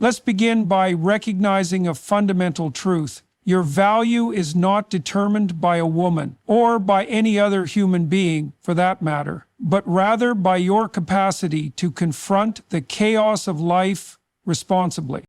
Let's begin by recognizing a fundamental truth. Your value is not determined by a woman, or by any other human being, for that matter, but rather by your capacity to confront the chaos of life responsibly.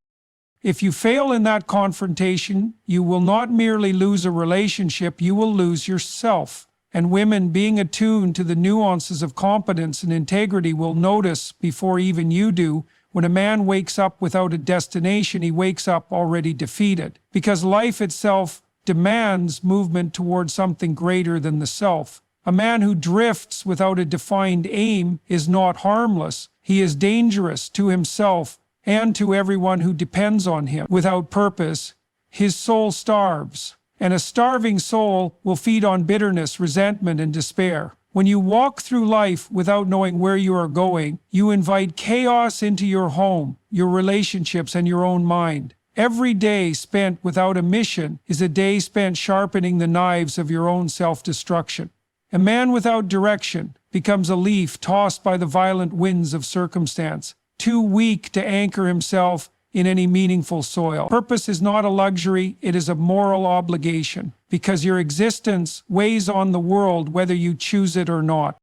If you fail in that confrontation, you will not merely lose a relationship, you will lose yourself. And women, being attuned to the nuances of competence and integrity, will notice, before even you do, when a man wakes up without a destination, he wakes up already defeated. Because life itself demands movement towards something greater than the self. A man who drifts without a defined aim is not harmless. He is dangerous to himself and to everyone who depends on him. Without purpose, his soul starves. And a starving soul will feed on bitterness, resentment, and despair. When you walk through life without knowing where you are going, you invite chaos into your home, your relationships, and your own mind. Every day spent without a mission is a day spent sharpening the knives of your own self-destruction. A man without direction becomes a leaf tossed by the violent winds of circumstance, too weak to anchor himself in any meaningful soil. Purpose is not a luxury, it is a moral obligation, because your existence weighs on the world whether you choose it or not.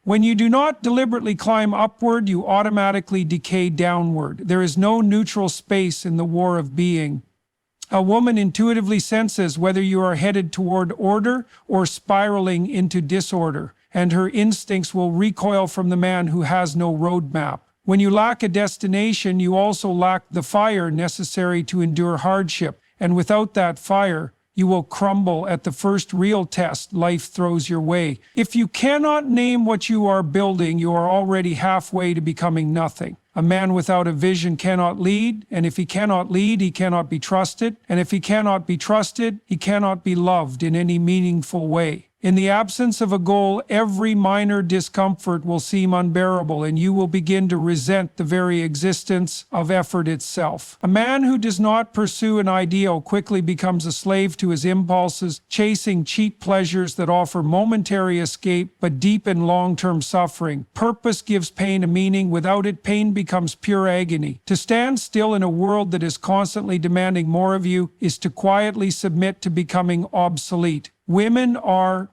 When you do not deliberately climb upward, you automatically decay downward. There is no neutral space in the war of being. A woman intuitively senses whether you are headed toward order or spiraling into disorder, and her instincts will recoil from the man who has no roadmap. When you lack a destination, you also lack the fire necessary to endure hardship, and without that fire, you will crumble at the first real test life throws your way. If you cannot name what you are building, you are already halfway to becoming nothing. A man without a vision cannot lead, and if he cannot lead, he cannot be trusted, and if he cannot be trusted, he cannot be loved in any meaningful way. In the absence of a goal, every minor discomfort will seem unbearable, and you will begin to resent the very existence of effort itself. A man who does not pursue an ideal quickly becomes a slave to his impulses, chasing cheap pleasures that offer momentary escape but deepen long-term suffering. Purpose gives pain a meaning. Without it, pain becomes pure agony. To stand still in a world that is constantly demanding more of you is to quietly submit to becoming obsolete. Women are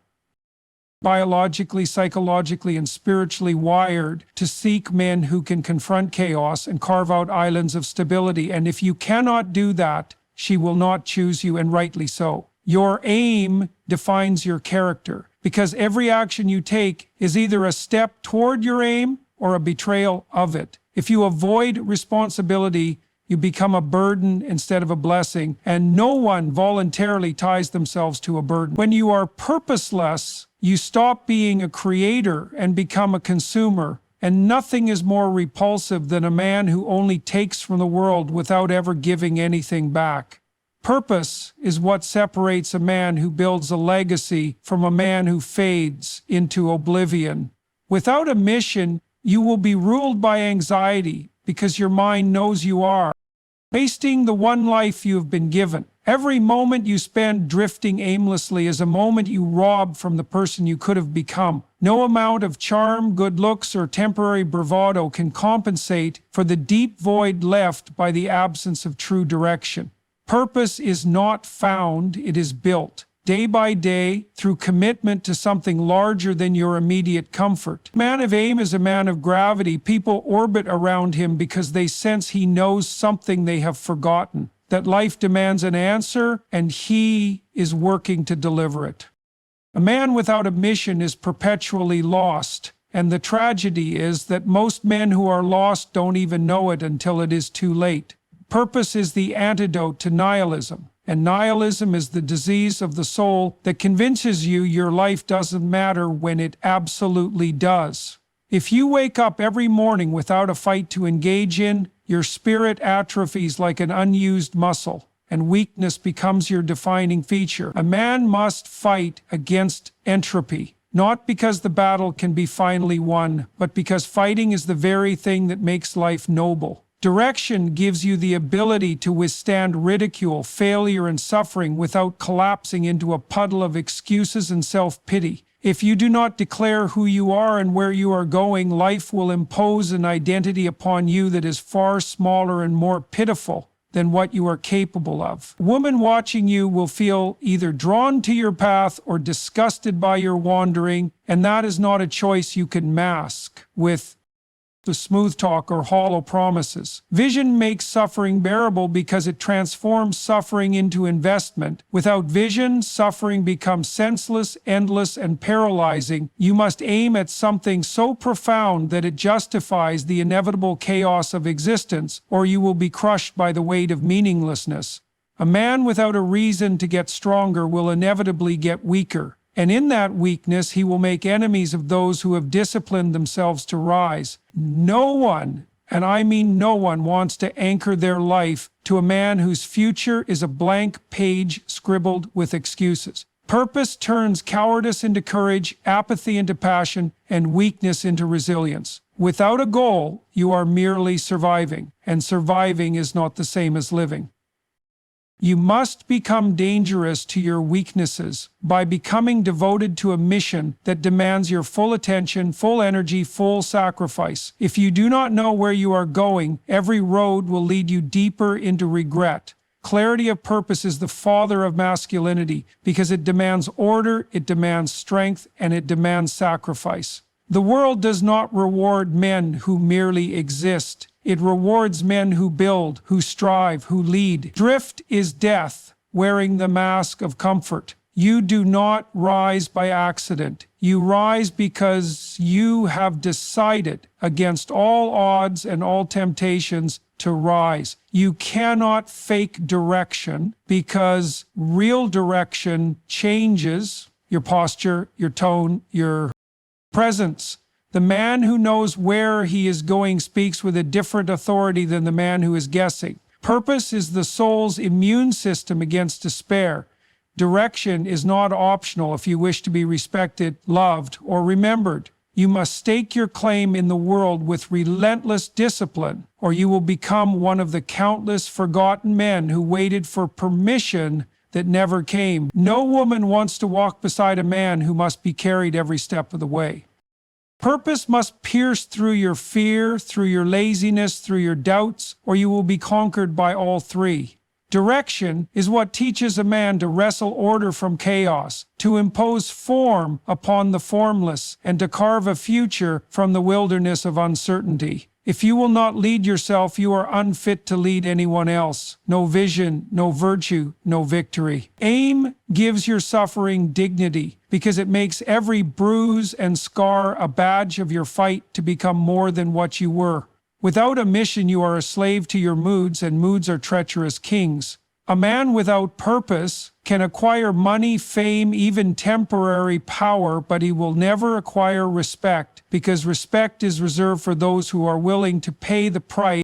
biologically, psychologically, and spiritually wired to seek men who can confront chaos and carve out islands of stability. And if you cannot do that, she will not choose you, and rightly so. Your aim defines your character, because every action you take is either a step toward your aim or a betrayal of it. If you avoid responsibility, you become a burden instead of a blessing, and no one voluntarily ties themselves to a burden. When you are purposeless, you stop being a creator and become a consumer, and nothing is more repulsive than a man who only takes from the world without ever giving anything back. Purpose is what separates a man who builds a legacy from a man who fades into oblivion. Without a mission, you will be ruled by anxiety, because your mind knows you are wasting the one life you have been given. Every moment you spend drifting aimlessly is a moment you rob from the person you could have become. No amount of charm, good looks, or temporary bravado can compensate for the deep void left by the absence of true direction. Purpose is not found, it is built. Day by day, through commitment to something larger than your immediate comfort. A man of aim is a man of gravity. People orbit around him because they sense he knows something they have forgotten, that life demands an answer, and he is working to deliver it. A man without a mission is perpetually lost, and the tragedy is that most men who are lost don't even know it until it is too late. Purpose is the antidote to nihilism. And nihilism is the disease of the soul that convinces you your life doesn't matter when it absolutely does. If you wake up every morning without a fight to engage in, your spirit atrophies like an unused muscle, and weakness becomes your defining feature. A man must fight against entropy, not because the battle can be finally won, but because fighting is the very thing that makes life noble. Direction gives you the ability to withstand ridicule, failure, and suffering without collapsing into a puddle of excuses and self-pity. If you do not declare who you are and where you are going, life will impose an identity upon you that is far smaller and more pitiful than what you are capable of. A woman watching you will feel either drawn to your path or disgusted by your wandering, and that is not a choice you can mask with the smooth talk or hollow promises. Vision makes suffering bearable because it transforms suffering into investment. Without vision, suffering becomes senseless, endless, and paralyzing. You must aim at something so profound that it justifies the inevitable chaos of existence, or you will be crushed by the weight of meaninglessness. A man without a reason to get stronger will inevitably get weaker. And in that weakness, he will make enemies of those who have disciplined themselves to rise. No one, and I mean no one, wants to anchor their life to a man whose future is a blank page scribbled with excuses. Purpose turns cowardice into courage, apathy into passion, and weakness into resilience. Without a goal, you are merely surviving, and surviving is not the same as living. You must become dangerous to your weaknesses by becoming devoted to a mission that demands your full attention, full energy, full sacrifice. If you do not know where you are going, every road will lead you deeper into regret. Clarity of purpose is the father of masculinity because it demands order, it demands strength, and it demands sacrifice. The world does not reward men who merely exist. It rewards men who build, who strive, who lead. Drift is death, wearing the mask of comfort. You do not rise by accident. You rise because you have decided, against all odds and all temptations, to rise. You cannot fake direction because real direction changes your posture, your tone, your presence. The man who knows where he is going speaks with a different authority than the man who is guessing. Purpose is the soul's immune system against despair. Direction is not optional if you wish to be respected, loved, or remembered. You must stake your claim in the world with relentless discipline, or you will become one of the countless forgotten men who waited for permission that never came. No woman wants to walk beside a man who must be carried every step of the way. Purpose must pierce through your fear, through your laziness, through your doubts, or you will be conquered by all three. Direction is what teaches a man to wrestle order from chaos, to impose form upon the formless, and to carve a future from the wilderness of uncertainty. If you will not lead yourself, you are unfit to lead anyone else. No vision, no virtue, no victory. Aim gives your suffering dignity because it makes every bruise and scar a badge of your fight to become more than what you were. Without a mission, you are a slave to your moods, and moods are treacherous kings. A man without purpose can acquire money, fame, even temporary power, but he will never acquire respect, because respect is reserved for those who are willing to pay the price.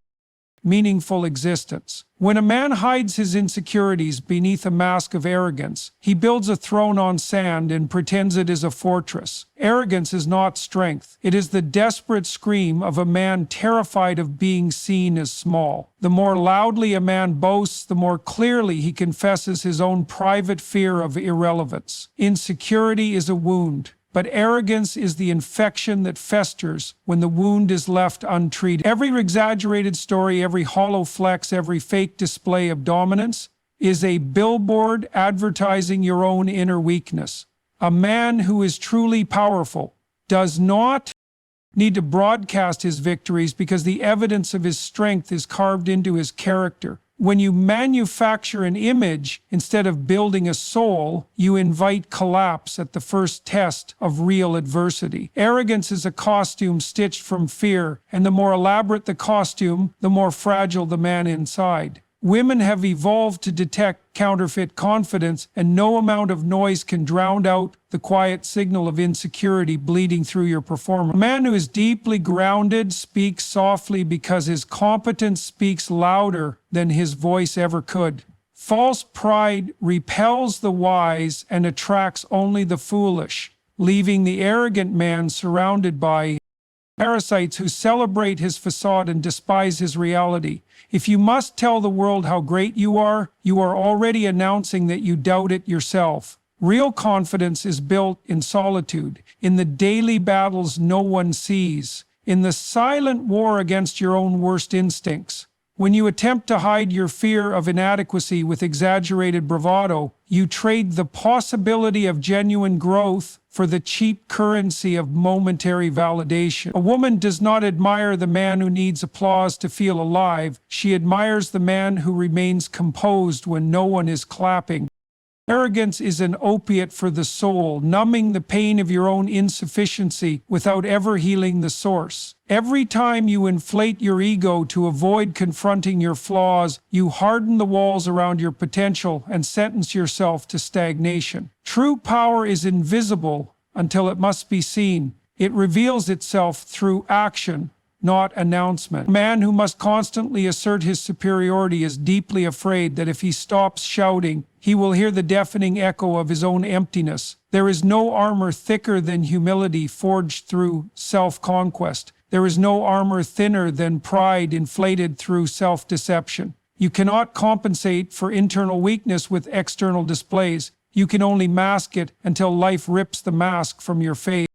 Meaningful existence. When a man hides his insecurities beneath a mask of arrogance, he builds a throne on sand and pretends it is a fortress. Arrogance is not strength. It is the desperate scream of a man terrified of being seen as small. The more loudly a man boasts, the more clearly he confesses his own private fear of irrelevance. Insecurity is a wound, but arrogance is the infection that festers when the wound is left untreated. Every exaggerated story, every hollow flex, every fake display of dominance is a billboard advertising your own inner weakness. A man who is truly powerful does not need to broadcast his victories because the evidence of his strength is carved into his character. When you manufacture an image instead of building a soul, you invite collapse at the first test of real adversity. Arrogance is a costume stitched from fear, and the more elaborate the costume, the more fragile the man inside. Women have evolved to detect counterfeit confidence, and no amount of noise can drown out the quiet signal of insecurity bleeding through your performance. A man who is deeply grounded speaks softly because his competence speaks louder than his voice ever could. False pride repels the wise and attracts only the foolish, leaving the arrogant man surrounded by parasites who celebrate his facade and despise his reality. If you must tell the world how great you are already announcing that you doubt it yourself. Real confidence is built in solitude, in the daily battles no one sees, in the silent war against your own worst instincts. When you attempt to hide your fear of inadequacy with exaggerated bravado, you trade the possibility of genuine growth for the cheap currency of momentary validation. A woman does not admire the man who needs applause to feel alive. She admires the man who remains composed when no one is clapping. Arrogance is an opiate for the soul, numbing the pain of your own insufficiency without ever healing the source. Every time you inflate your ego to avoid confronting your flaws, you harden the walls around your potential and sentence yourself to stagnation. True power is invisible until it must be seen. It reveals itself through action, not announcement. A man who must constantly assert his superiority is deeply afraid that if he stops shouting, he will hear the deafening echo of his own emptiness. There is no armor thicker than humility forged through self-conquest. There is no armor thinner than pride inflated through self-deception. You cannot compensate for internal weakness with external displays. You can only mask it until life rips the mask from your face.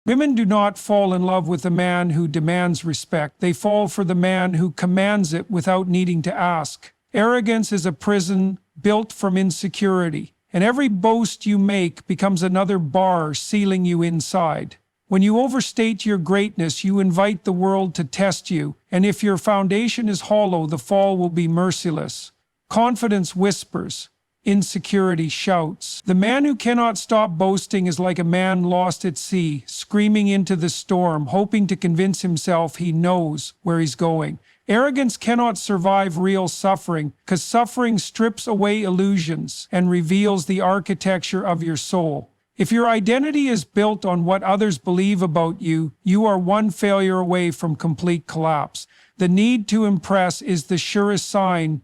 Women do not fall in love with the man who demands respect. They fall for the man who commands it without needing to ask. Arrogance is a prison built from insecurity, and every boast you make becomes another bar sealing you inside. When you overstate your greatness, you invite the world to test you, and if your foundation is hollow, the fall will be merciless. Confidence whispers. Insecurity shouts. The man who cannot stop boasting is like a man lost at sea, screaming into the storm, hoping to convince himself he knows where he's going. Arrogance cannot survive real suffering, because suffering strips away illusions and reveals the architecture of your soul. If your identity is built on what others believe about you, you are one failure away from complete collapse. The need to impress is the surest sign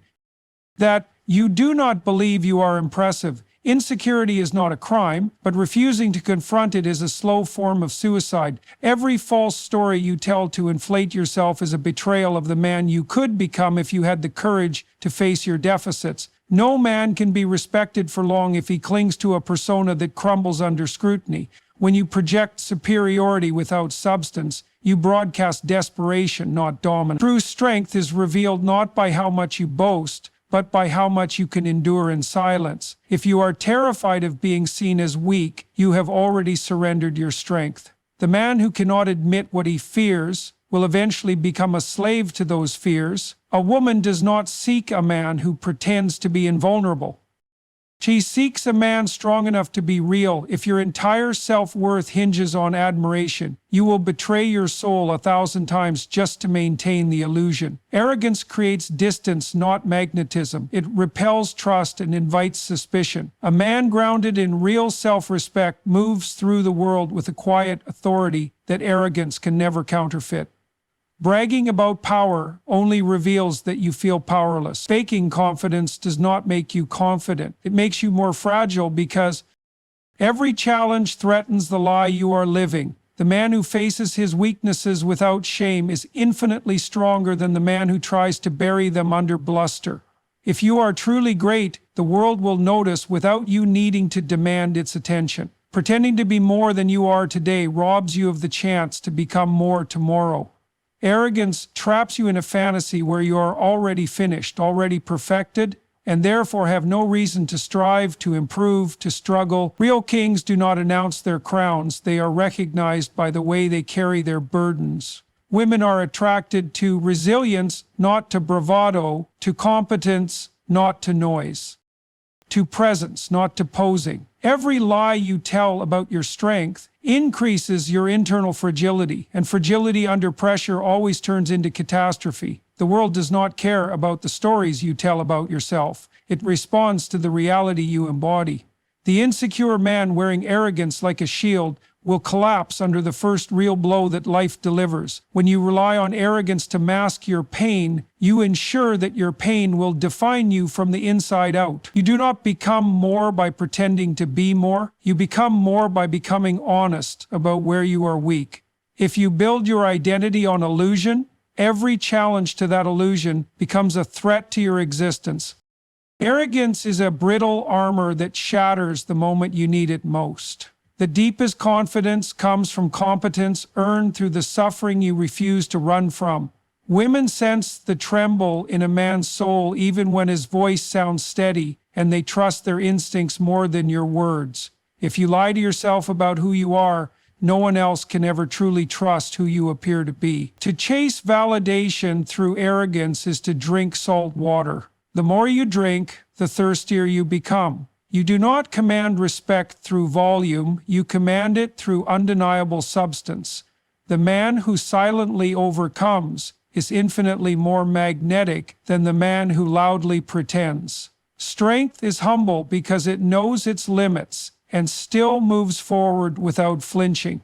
that you do not believe you are impressive. Insecurity is not a crime, but refusing to confront it is a slow form of suicide. Every false story you tell to inflate yourself is a betrayal of the man you could become if you had the courage to face your deficits. No man can be respected for long if he clings to a persona that crumbles under scrutiny. When you project superiority without substance, you broadcast desperation, not dominance. True strength is revealed not by how much you boast, but by how much you can endure in silence. If you are terrified of being seen as weak, you have already surrendered your strength. The man who cannot admit what he fears will eventually become a slave to those fears. A woman does not seek a man who pretends to be invulnerable. She seeks a man strong enough to be real. If your entire self-worth hinges on admiration, you will betray your soul 1,000 times just to maintain the illusion. Arrogance creates distance, not magnetism. It repels trust and invites suspicion. A man grounded in real self-respect moves through the world with a quiet authority that arrogance can never counterfeit. Bragging about power only reveals that you feel powerless. Faking confidence does not make you confident. It makes you more fragile because every challenge threatens the lie you are living. The man who faces his weaknesses without shame is infinitely stronger than the man who tries to bury them under bluster. If you are truly great, the world will notice without you needing to demand its attention. Pretending to be more than you are today robs you of the chance to become more tomorrow. Arrogance traps you in a fantasy where you are already finished, already perfected, and therefore have no reason to strive, to improve, to struggle. Real kings do not announce their crowns. They are recognized by the way they carry their burdens. Women are attracted to resilience, not to bravado, to competence, not to noise, to presence, not to posing. Every lie you tell about your strength increases your internal fragility, and fragility under pressure always turns into catastrophe. The world does not care about the stories you tell about yourself. It responds to the reality you embody. The insecure man wearing arrogance like a shield will collapse under the first real blow that life delivers. When you rely on arrogance to mask your pain, you ensure that your pain will define you from the inside out. You do not become more by pretending to be more. You become more by becoming honest about where you are weak. If you build your identity on illusion, every challenge to that illusion becomes a threat to your existence. Arrogance is a brittle armor that shatters the moment you need it most. The deepest confidence comes from competence earned through the suffering you refuse to run from. Women sense the tremble in a man's soul even when his voice sounds steady, and they trust their instincts more than your words. If you lie to yourself about who you are, no one else can ever truly trust who you appear to be. To chase validation through arrogance is to drink salt water. The more you drink, the thirstier you become. You do not command respect through volume, you command it through undeniable substance. The man who silently overcomes is infinitely more magnetic than the man who loudly pretends. Strength is humble because it knows its limits and still moves forward without flinching.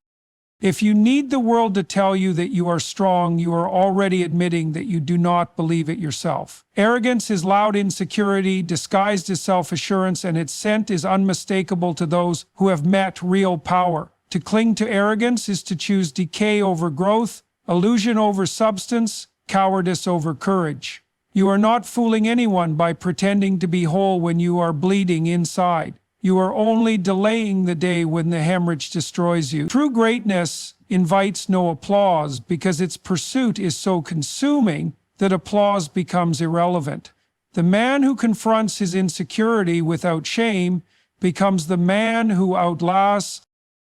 If you need the world to tell you that you are strong, you are already admitting that you do not believe it yourself. Arrogance is loud insecurity disguised as self-assurance, and its scent is unmistakable to those who have met real power. To cling to arrogance is to choose decay over growth, illusion over substance, cowardice over courage. You are not fooling anyone by pretending to be whole when you are bleeding inside. You are only delaying the day when the hemorrhage destroys you. True greatness invites no applause because its pursuit is so consuming that applause becomes irrelevant. The man who confronts his insecurity without shame becomes the man who outlasts,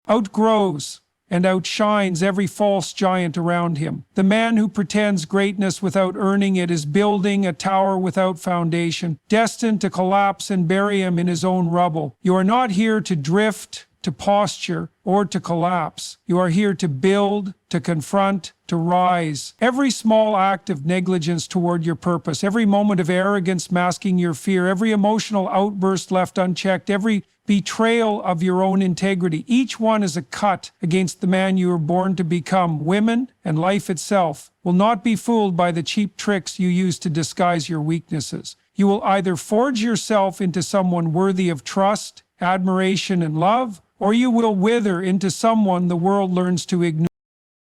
outgrows, and outshines every false giant around him. The man who pretends greatness without earning it is building a tower without foundation, destined to collapse and bury him in his own rubble. You are not here to drift, to posture, or to collapse. You are here to build, to confront, to rise. Every small act of negligence toward your purpose, every moment of arrogance masking your fear, every emotional outburst left unchecked, every betrayal of your own integrity, each one is a cut against the man you were born to become. Women and life itself will not be fooled by the cheap tricks you use to disguise your weaknesses. You will either forge yourself into someone worthy of trust, admiration, and love, or you will wither into someone the world learns to ignore.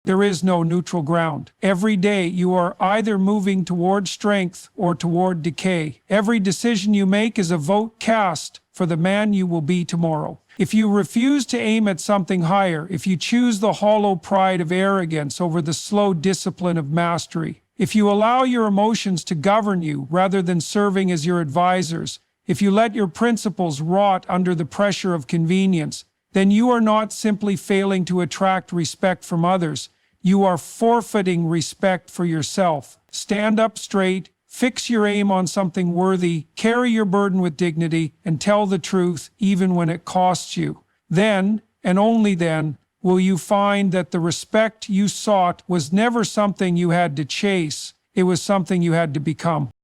There is no neutral ground. Every day you are either moving toward strength or toward decay. Every decision you make is a vote cast for the man you will be tomorrow. If you refuse to aim at something higher, if you choose the hollow pride of arrogance over the slow discipline of mastery, if you allow your emotions to govern you rather than serving as your advisors, if you let your principles rot under the pressure of convenience, then you are not simply failing to attract respect from others, you are forfeiting respect for yourself. Stand up straight, fix your aim on something worthy, carry your burden with dignity, and tell the truth even when it costs you. Then, and only then, will you find that the respect you sought was never something you had to chase, it was something you had to become.